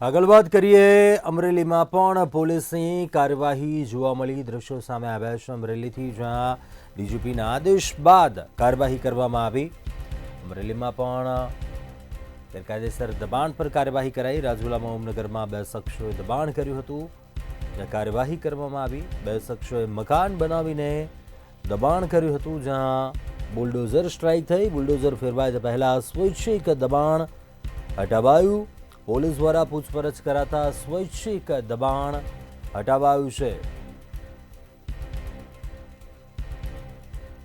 આગળ વાત કરીએ અમરેલીમાં પણ પોલીસની કાર્યવાહી જોવા મળી દ્રશ્યો સામે આવ્યા છે અમરેલીથી જ્યાં ડીજીપીના આદેશ બાદ કાર્યવાહી કરવામાં આવી અમરેલીમાં પણ ગેરકાયદેસર દબાણ પર કાર્યવાહી કરાઈ રાજુલામાં ઓમનગરમાં બે શખ્સોએ દબાણ કર્યું હતું જ્યાં કાર્યવાહી કરવામાં આવી બે શખ્સોએ મકાન બનાવીને દબાણ કર્યું હતું જ્યાં બુલડોઝર સ્ટ્રાઇક થઈ બુલડોઝર ફેરવાય તે પહેલા સ્વૈચ્છિક દબાણ હટાવાયું પોલીસ દ્વારા પૂછપરછ કરાતા સ્વૈચ્છિક દબાણ હટાવાયું છે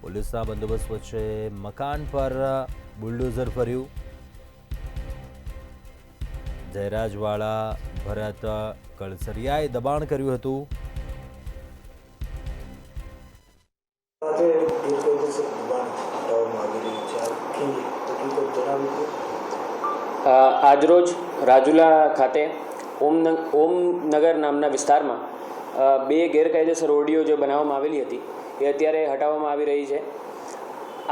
પોલીસના બંદોબસ્ત વચ્ચે મકાન પર બુલડોઝર ફર્યું જયરાજવાળા ભરત કળસરિયાએ દબાણ કર્યું હતું આજરોજ રાજુલા ખાતે ઓમનગર નામના વિસ્તારમાં બે ગેરકાયદેસર ઓરડીઓ જે બનાવવામાં આવેલી હતી એ અત્યારે હટાવવામાં આવી રહી છે.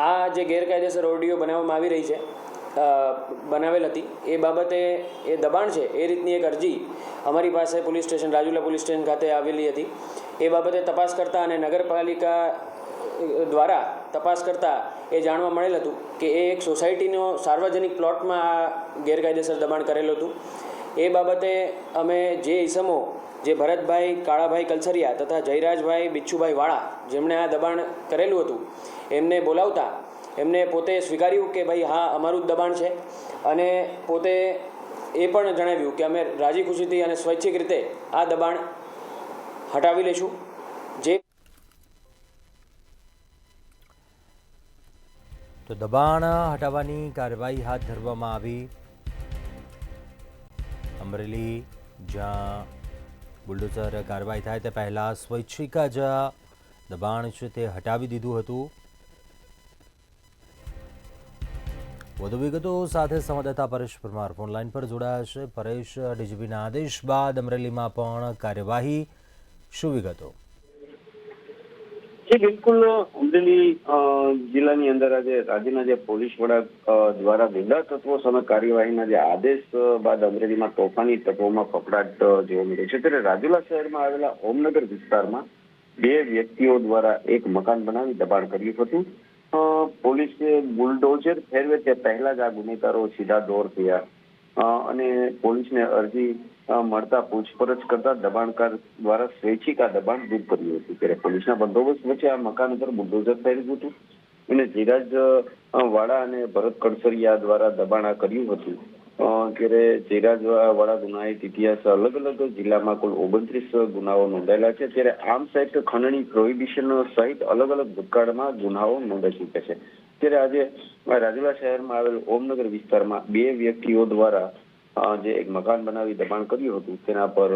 આ જે ગેરકાયદેસર ઓરડીઓ બનાવવામાં આવી રહી છે બનાવેલ હતી એ બાબતે એ દબાણ છે એ રીતની એક અરજી અમારી પાસે police station Rajula police station ખાતે આવેલી હતી. એ બાબતે તપાસ કરતા અને નગરપાલિકા દ્વારા તપાસ કરતાં એ જાણવા મળેલ હતું કે એ એક સોસાયટીનો સાર્વજનિક પ્લોટમાં આ ગેરકાયદેસર દબાણ કરેલું હતું. એ બાબતે અમે જે ઈસમો જે ભરતભાઈ કાળાભાઈ કલસરિયા તથા જયરાજભાઈ બિચ્છુભાઈ વાળા જેમણે આ દબાણ કરેલું હતું એમને બોલાવતા એમને પોતે સ્વીકાર્યું કે ભાઈ હા અમારું જ દબાણ છે અને પોતે એ પણ જણાવ્યું કે અમે રાજી ખુશીથી અને સ્વૈચ્છિક રીતે આ દબાણ હટાવી લઈશું. જે તો દબાણ હટાવવાની કાર્યવાહી હાથ ધરવામાં આવી અમરેલી જ્યાં બુલડોઝર કાર્યવાહી થાય તે પહેલા સ્વૈચ્છિક જ દબાણ છે તે હટાવી દીધું હતું. વધુ વિગતો સાથે સંવાદદાતા પરેશ પરમાર ફોનલાઈન પર જોડાયા છે. પરેશ, ડીજીપીના આદેશ બાદ અમરેલીમાં પણ કાર્યવાહી, શું વિગતો? જી બિલકુલ, અમરેલી જિલ્લાની અંદર આજે રાજ્યના જે પોલીસ વડા દ્વારા ગુંડા તત્વો સામે કાર્યવાહીના જે આદેશ બાદ અમરેલીમાં તોફાની તત્વોમાં ફફડાટ જોવા મળ્યો છે. ત્યારે રાજુલા શહેરમાં આવેલા ઓમનગર વિસ્તારમાં બે વ્યક્તિઓ દ્વારા એક મકાન બનાવી દબાણ કર્યું હતું. પોલીસે બુલડોઝર ફેરવે તે પહેલા જ આ ગુનેગારો સીધા દોર થયા અને પોલીસને અરજી મળતા પૂછપરછ કરતા દબાણકાર દ્વારા સ્વૈચ્છિક આ દબાણ દૂર કર્યું હતું. ત્યારે પોલીસના બંદોબસ્ત વચ્ચે આ મકાન ઉપર બુલડોઝર ફેરવ્યું હતું અને ધીરજ વાળા અને ભરત કડસરિયા દ્વારા દબાણ કર્યું હતું. ત્યારે ધીરજ વાળા ગુનાહિત ઇતિહાસ અલગ અલગ જિલ્લામાં કુલ 29 ગુનાઓ નોંધાયેલા છે. ત્યારે આર્મ્સ એક્ટ, ખંડણી, પ્રોહિબિશન સહિત અલગ અલગ ભૂતકાળમાં ગુનાઓ નોંધાઈ ચૂક્યા છે. ત્યારે આજે રાજુલા શહેરમાં આવેલ ઓમનગર વિસ્તારમાં બે વ્યક્તિઓ દ્વારા જે એક મકાન બનાવી દબાણ કર્યું હતું તેના પર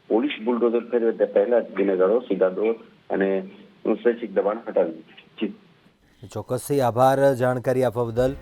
પોલીસ બુલડોઝર ફેરવે તે પહેલા જ ગુનેગારો સીધા દોર અને સ્વૈચ્છિક દબાણ હટાવ્યું. ચોક્કસથી આભાર જાણકારી આપવા બદલ.